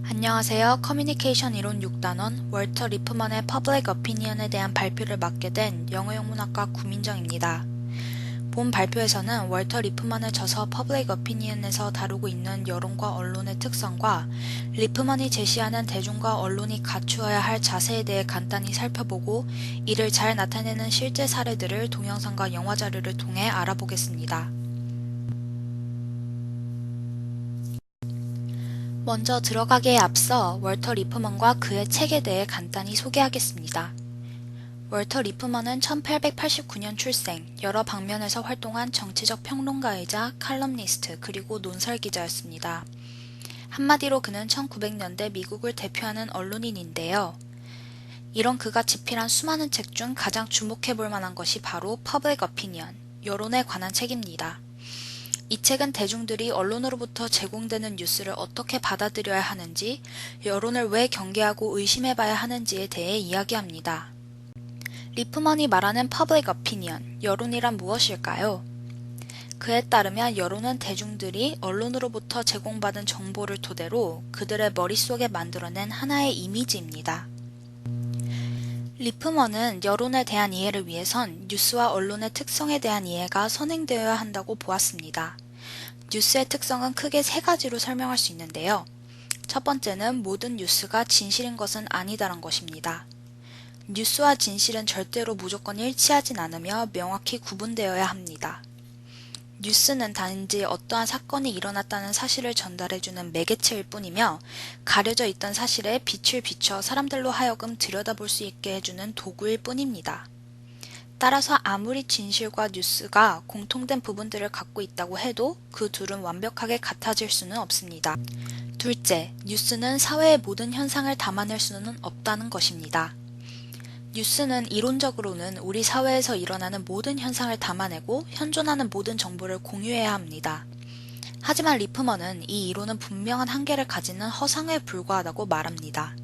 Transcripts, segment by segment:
안녕하세요. 커뮤니케이션 이론 6단원 월터 리프먼의 퍼블릭 어피니언에 대한 발표를 맡게 된 영어영문학과 구민정입니다. 본 발표에서는 월터 리프먼의 저서 퍼블릭 어피니언에서 다루고 있는 여론과 언론의 특성과 리프먼이 제시하는 대중과 언론이 갖추어야 할 자세에 대해 간단히 살펴보고 이를 잘 나타내는 실제 사례들을 동영상과 영화 자료를 통해 알아보겠습니다. 먼저 들어가기에 앞서 월터 리프먼과 그의 책에 대해 간단히 소개하겠습니다. 월터 리프먼은 1889년 출생, 여러 방면에서 활동한 정치적 평론가이자 칼럼니스트 그리고 논설기자였습니다. 한마디로 그는 1900년대 미국을 대표하는 언론인인데요. 이런 그가 집필한 수많은 책 중 가장 주목해볼 만한 것이 바로 퍼블릭 어피니언, 여론에 관한 책입니다. 이 책은 대중들이 언론으로부터 제공되는 뉴스를 어떻게 받아들여야 하는지, 여론을 왜 경계하고 의심해봐야 하는지에 대해 이야기합니다. 리프먼이 말하는 퍼블릭 어피니언, 여론이란 무엇일까요? 그에 따르면 여론은 대중들이 언론으로부터 제공받은 정보를 토대로 그들의 머릿속에 만들어낸 하나의 이미지입니다. 리프먼은 여론에 대한 이해를 위해선 뉴스와 언론의 특성에 대한 이해가 선행되어야 한다고 보았습니다. 뉴스의 특성은 크게 세 가지로 설명할 수 있는데요. 첫 번째는 모든 뉴스가 진실인 것은 아니다란 것입니다. 뉴스와 진실은 절대로 무조건 일치하진 않으며 명확히 구분되어야 합니다. 뉴스는 단지 어떠한 사건이 일어났다는 사실을 전달해주는 매개체일 뿐이며 가려져 있던 사실에 빛을 비춰 사람들로 하여금 들여다볼 수 있게 해주는 도구일 뿐입니다. 따라서 아무리 진실과 뉴스가 공통된 부분들을 갖고 있다고 해도 그 둘은 완벽하게 같아질 수는 없습니다. 둘째, 뉴스는 사회의 모든 현상을 담아낼 수는 없다는 것입니다. 뉴스는 이론적으로는 우리 사회에서 일어나는 모든 현상을 담아내고 현존하는 모든 정보를 공유해야 합니다. 하지만 리프먼은 이 이론은 분명한 한계를 가지는 허상에 불과하다고 말합니다.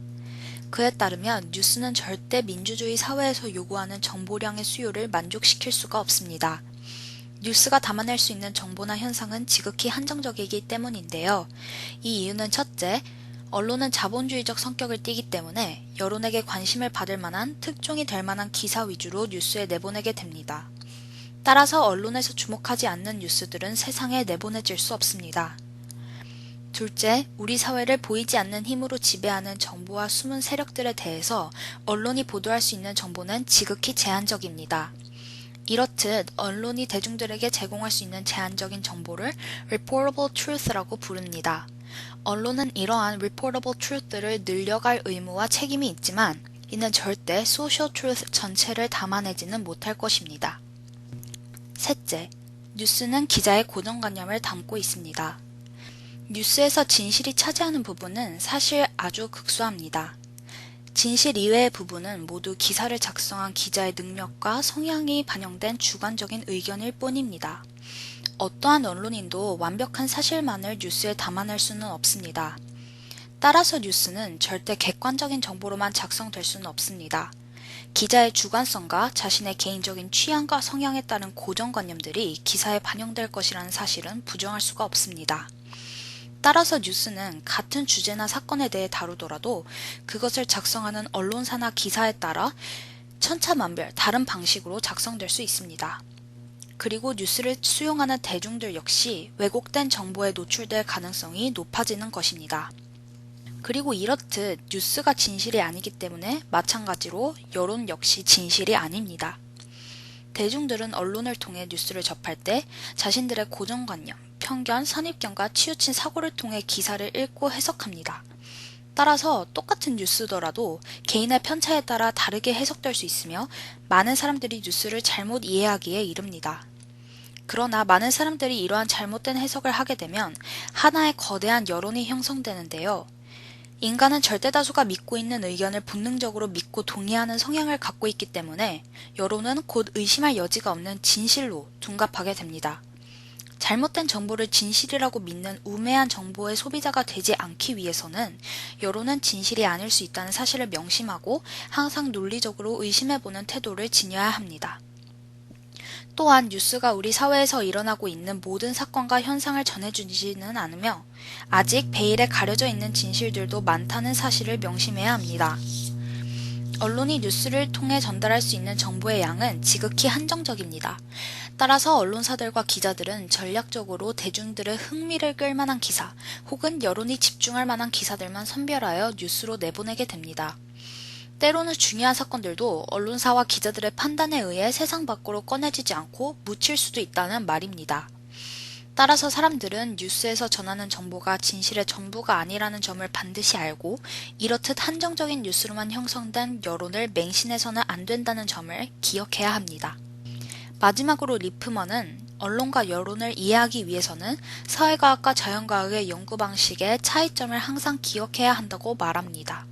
그에 따르면 뉴스는 절대 민주주의 사회에서 요구하는 정보량의 수요를 만족시킬 수가 없습니다. 뉴스가 담아낼 수 있는 정보나 현상은 지극히 한정적이기 때문인데요. 이 이유는 첫째, 언론은 자본주의적 성격을 띠기 때문에 여론에게 관심을 받을 만한 특종이 될 만한 기사 위주로 뉴스에 내보내게 됩니다. 따라서 언론에서 주목하지 않는 뉴스들은 세상에 내보내질 수 없습니다. 둘째, 우리 사회를 보이지 않는 힘으로 지배하는 정보와 숨은 세력들에 대해서 언론이 보도할 수 있는 정보는 지극히 제한적입니다. 이렇듯 언론이 대중들에게 제공할 수 있는 제한적인 정보를 reportable truth라고 부릅니다. 언론은 이러한 reportable truth를 늘려갈 의무와 책임이 있지만 이는 절대 social truth 전체를 담아내지는 못할 것입니다. 셋째, 뉴스는 기자의 고정관념을 담고 있습니다. 뉴스에서 진실이 차지하는 부분은 사실 아주 극소합니다. 진실 이외의 부분은 모두 기사를 작성한 기자의 능력과 성향이 반영된 주관적인 의견일 뿐입니다. 어떠한 언론인도 완벽한 사실만을 뉴스에 담아낼 수는 없습니다. 따라서 뉴스는 절대 객관적인 정보로만 작성될 수는 없습니다. 기자의 주관성과 자신의 개인적인 취향과 성향에 따른 고정관념들이 기사에 반영될 것이라는 사실은 부정할 수가 없습니다. 따라서 뉴스는 같은 주제나 사건에 대해 다루더라도 그것을 작성하는 언론사나 기사에 따라 천차만별 다른 방식으로 작성될 수 있습니다. 그리고 뉴스를 수용하는 대중들 역시 왜곡된 정보에 노출될 가능성이 높아지는 것입니다. 그리고 이렇듯 뉴스가 진실이 아니기 때문에 마찬가지로 여론 역시 진실이 아닙니다. 대중들은 언론을 통해 뉴스를 접할 때 자신들의 고정관념, 편견, 선입견과 치우친 사고를 통해 기사를 읽고 해석합니다. 따라서 똑같은 뉴스더라도 개인의 편차에 따라 다르게 해석될 수 있으며 많은 사람들이 뉴스를 잘못 이해하기에 이릅니다. 그러나 많은 사람들이 이러한 잘못된 해석을 하게 되면 하나의 거대한 여론이 형성되는데요. 인간은 절대다수가 믿고 있는 의견을 본능적으로 믿고 동의하는 성향을 갖고 있기 때문에 여론은 곧 의심할 여지가 없는 진실로 둔갑하게 됩니다. 잘못된 정보를 진실이라고 믿는 우매한 정보의 소비자가 되지 않기 위해서는 여론은 진실이 아닐 수 있다는 사실을 명심하고 항상 논리적으로 의심해보는 태도를 지녀야 합니다. 또한 뉴스가 우리 사회에서 일어나고 있는 모든 사건과 현상을 전해주지는 않으며 아직 베일에 가려져 있는 진실들도 많다는 사실을 명심해야 합니다. 언론이 뉴스를 통해 전달할 수 있는 정보의 양은 지극히 한정적입니다. 따라서 언론사들과 기자들은 전략적으로 대중들의 흥미를 끌 만한 기사 혹은 여론이 집중할 만한 기사들만 선별하여 뉴스로 내보내게 됩니다. 때로는 중요한 사건들도 언론사와 기자들의 판단에 의해 세상 밖으로 꺼내지지 않고 묻힐 수도 있다는 말입니다. 따라서 사람들은 뉴스에서 전하는 정보가 진실의 전부가 아니라는 점을 반드시 알고 이렇듯 한정적인 뉴스로만 형성된 여론을 맹신해서는 안 된다는 점을 기억해야 합니다. 마지막으로 리프먼은 언론과 여론을 이해하기 위해서는 사회과학과 자연과학의 연구 방식의 차이점을 항상 기억해야 한다고 말합니다.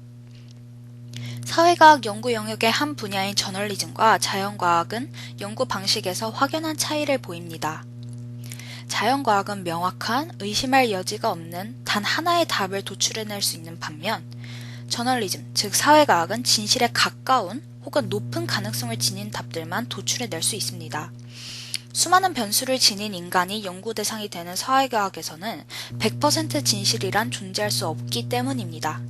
사회과학 연구 영역의 한 분야인 저널리즘과 자연과학은 연구 방식에서 확연한 차이를 보입니다. 자연과학은 명확한 의심할 여지가 없는 단 하나의 답을 도출해낼 수 있는 반면 저널리즘, 즉 사회과학은 진실에 가까운 혹은 높은 가능성을 지닌 답들만 도출해낼 수 있습니다. 수많은 변수를 지닌 인간이 연구 대상이 되는 사회과학에서는 100% 진실이란 존재할 수 없기 때문입니다.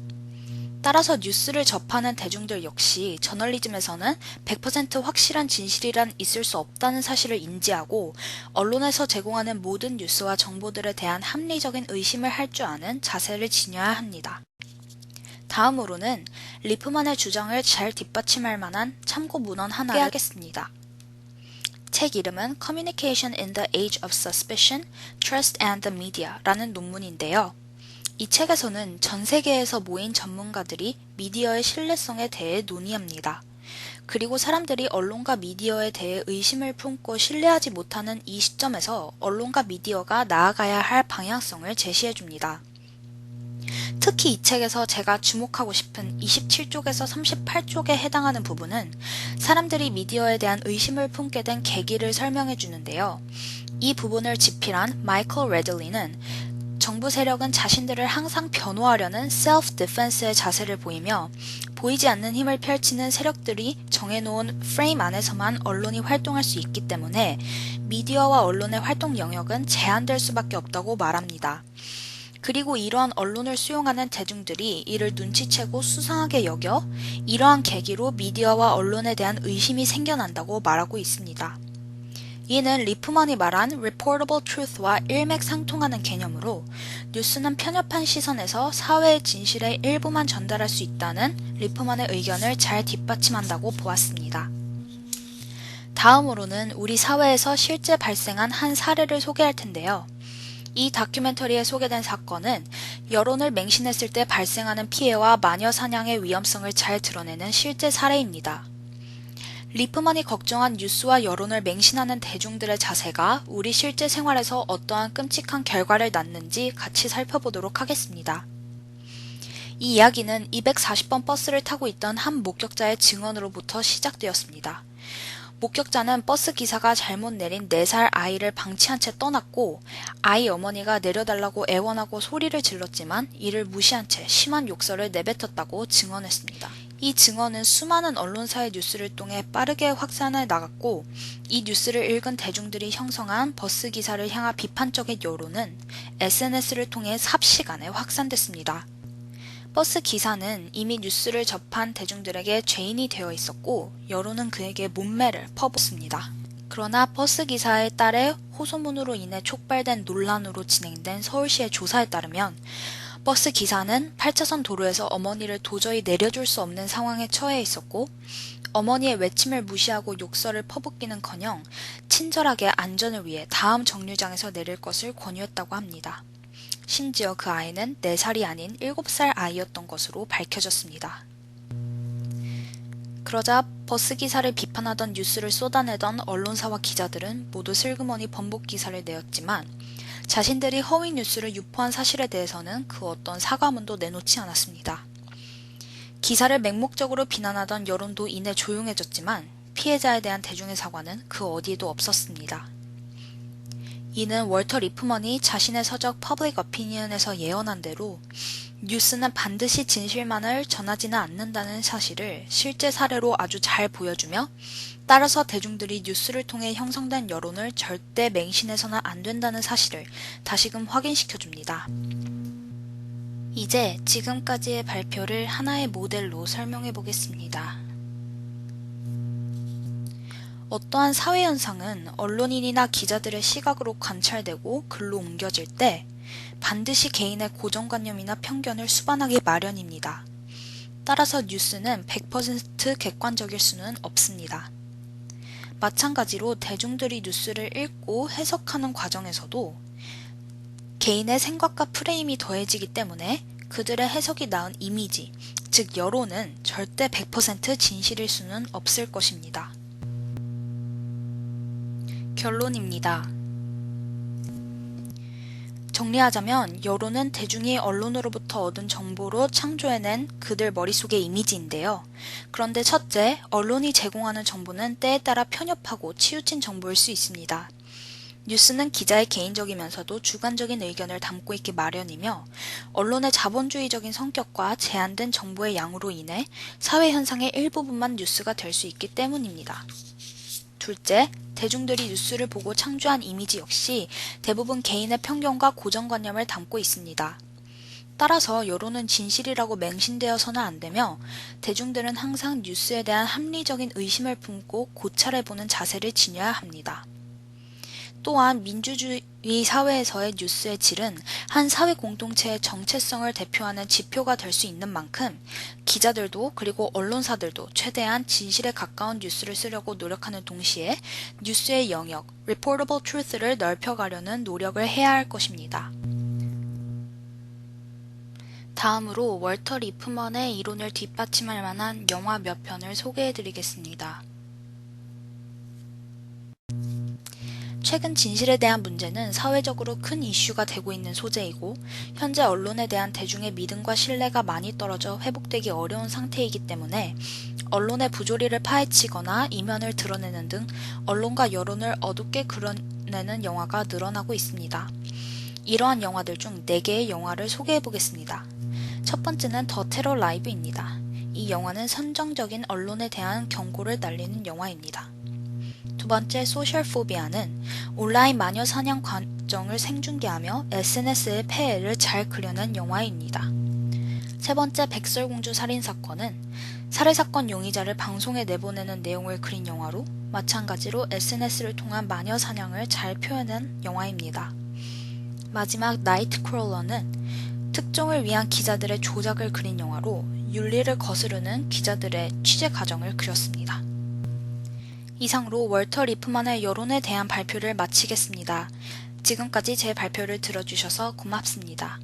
따라서 뉴스를 접하는 대중들 역시 저널리즘에서는 100% 확실한 진실이란 있을 수 없다는 사실을 인지하고 언론에서 제공하는 모든 뉴스와 정보들에 대한 합리적인 의심을 할 줄 아는 자세를 지녀야 합니다. 다음으로는 리프만의 주장을 잘 뒷받침할 만한 참고 문헌 하나를 하겠습니다. 책 이름은 Communication in the Age of Suspicion, Trust and the Media 라는 논문인데요. 이 책에서는 전 세계에서 모인 전문가들이 미디어의 신뢰성에 대해 논의합니다. 그리고 사람들이 언론과 미디어에 대해 의심을 품고 신뢰하지 못하는 이 시점에서 언론과 미디어가 나아가야 할 방향성을 제시해줍니다. 특히 이 책에서 제가 주목하고 싶은 27쪽에서 38쪽에 해당하는 부분은 사람들이 미디어에 대한 의심을 품게 된 계기를 설명해 주는데요. 이 부분을 집필한 마이클 레들리는 정부 세력은 자신들을 항상 변호하려는 self-defense의 자세를 보이며 보이지 않는 힘을 펼치는 세력들이 정해놓은 프레임 안에서만 언론이 활동할 수 있기 때문에 미디어와 언론의 활동 영역은 제한될 수밖에 없다고 말합니다. 그리고 이러한 언론을 수용하는 대중들이 이를 눈치채고 수상하게 여겨 이러한 계기로 미디어와 언론에 대한 의심이 생겨난다고 말하고 있습니다. 이는 리프먼이 말한 reportable truth와 일맥상통하는 개념으로 뉴스는 편협한 시선에서 사회의 진실의 일부만 전달할 수 있다는 리프먼의 의견을 잘 뒷받침한다고 보았습니다. 다음으로는 우리 사회에서 실제 발생한 한 사례를 소개할 텐데요. 이 다큐멘터리에 소개된 사건은 여론을 맹신했을 때 발생하는 피해와 마녀 사냥의 위험성을 잘 드러내는 실제 사례입니다. 리프먼이 걱정한 뉴스와 여론을 맹신하는 대중들의 자세가 우리 실제 생활에서 어떠한 끔찍한 결과를 낳는지 같이 살펴보도록 하겠습니다. 이 이야기는 240번 버스를 타고 있던 한 목격자의 증언으로부터 시작되었습니다. 목격자는 버스 기사가 잘못 내린 4살 아이를 방치한 채 떠났고 아이 어머니가 내려달라고 애원하고 소리를 질렀지만 이를 무시한 채 심한 욕설을 내뱉었다고 증언했습니다. 이 증언은 수많은 언론사의 뉴스를 통해 빠르게 확산해 나갔고 이 뉴스를 읽은 대중들이 형성한 버스 기사를 향한 비판적인 여론은 SNS를 통해 삽시간에 확산됐습니다. 버스 기사는 이미 뉴스를 접한 대중들에게 죄인이 되어 있었고 여론은 그에게 문매를 퍼붓습니다. 그러나 버스 기사의 딸의 호소문으로 인해 촉발된 논란으로 진행된 서울시의 조사에 따르면 버스 기사는 8차선 도로에서 어머니를 도저히 내려줄 수 없는 상황에 처해 있었고 어머니의 외침을 무시하고 욕설을 퍼붓기는커녕 친절하게 안전을 위해 다음 정류장에서 내릴 것을 권유했다고 합니다. 심지어 그 아이는 4살이 아닌 7살 아이였던 것으로 밝혀졌습니다. 그러자 버스기사를 비판하던 뉴스를 쏟아내던 언론사와 기자들은 모두 슬그머니 번복 기사를 내었지만 자신들이 허위 뉴스를 유포한 사실에 대해서는 그 어떤 사과문도 내놓지 않았습니다. 기사를 맹목적으로 비난하던 여론도 이내 조용해졌지만 피해자에 대한 대중의 사과는 그 어디에도 없었습니다. 이는 월터 리프먼이 자신의 서적 Public Opinion에서 예언한 대로 뉴스는 반드시 진실만을 전하지는 않는다는 사실을 실제 사례로 아주 잘 보여주며 따라서 대중들이 뉴스를 통해 형성된 여론을 절대 맹신해서는 안 된다는 사실을 다시금 확인시켜줍니다. 이제 지금까지의 발표를 하나의 모델로 설명해 보겠습니다. 어떠한 사회현상은 언론인이나 기자들의 시각으로 관찰되고 글로 옮겨질 때 반드시 개인의 고정관념이나 편견을 수반하기 마련입니다. 따라서 뉴스는 100% 객관적일 수는 없습니다. 마찬가지로 대중들이 뉴스를 읽고 해석하는 과정에서도 개인의 생각과 프레임이 더해지기 때문에 그들의 해석이 낳은 이미지, 즉 여론은 절대 100% 진실일 수는 없을 것입니다. 결론입니다. 정리하자면 여론은 대중이 언론으로부터 얻은 정보로 창조해낸 그들 머릿속의 이미지인데요. 그런데 첫째, 언론이 제공하는 정보는 때에 따라 편협하고 치우친 정보일 수 있습니다. 뉴스는 기자의 개인적이면서도 주관적인 의견을 담고 있기 마련이며 언론의 자본주의적인 성격과 제한된 정보의 양으로 인해 사회 현상의 일부분만 뉴스가 될 수 있기 때문입니다. 둘째, 대중들이 뉴스를 보고 창조한 이미지 역시 대부분 개인의 편견과 고정관념을 담고 있습니다. 따라서 여론은 진실이라고 맹신되어서는 안 되며 대중들은 항상 뉴스에 대한 합리적인 의심을 품고 고찰해보는 자세를 지녀야 합니다. 또한 민주주의 사회에서의 뉴스의 질은 한 사회 공동체의 정체성을 대표하는 지표가 될 수 있는 만큼 기자들도 그리고 언론사들도 최대한 진실에 가까운 뉴스를 쓰려고 노력하는 동시에 뉴스의 영역, reportable truth를 넓혀가려는 노력을 해야 할 것입니다. 다음으로 월터 리프먼의 이론을 뒷받침할 만한 영화 몇 편을 소개해드리겠습니다. 최근 진실에 대한 문제는 사회적으로 큰 이슈가 되고 있는 소재이고 현재 언론에 대한 대중의 믿음과 신뢰가 많이 떨어져 회복되기 어려운 상태이기 때문에 언론의 부조리를 파헤치거나 이면을 드러내는 등 언론과 여론을 어둡게 그려내는 영화가 늘어나고 있습니다. 이러한 영화들 중 4개의 영화를 소개해보겠습니다. 첫 번째는 더 테러 라이브입니다. 이 영화는 선정적인 언론에 대한 경고를 날리는 영화입니다. 두 번째 소셜 포비아는 온라인 마녀 사냥 과정을 생중계하며 SNS의 폐해를 잘 그려낸 영화입니다. 세 번째 백설공주 살인사건은 살해사건 용의자를 방송에 내보내는 내용을 그린 영화로 마찬가지로 SNS를 통한 마녀 사냥을 잘 표현한 영화입니다. 마지막 나이트크롤러는 특종을 위한 기자들의 조작을 그린 영화로 윤리를 거스르는 기자들의 취재 과정을 그렸습니다. 이상으로 월터 리프먼의 여론에 대한 발표를 마치겠습니다. 지금까지 제 발표를 들어주셔서 고맙습니다.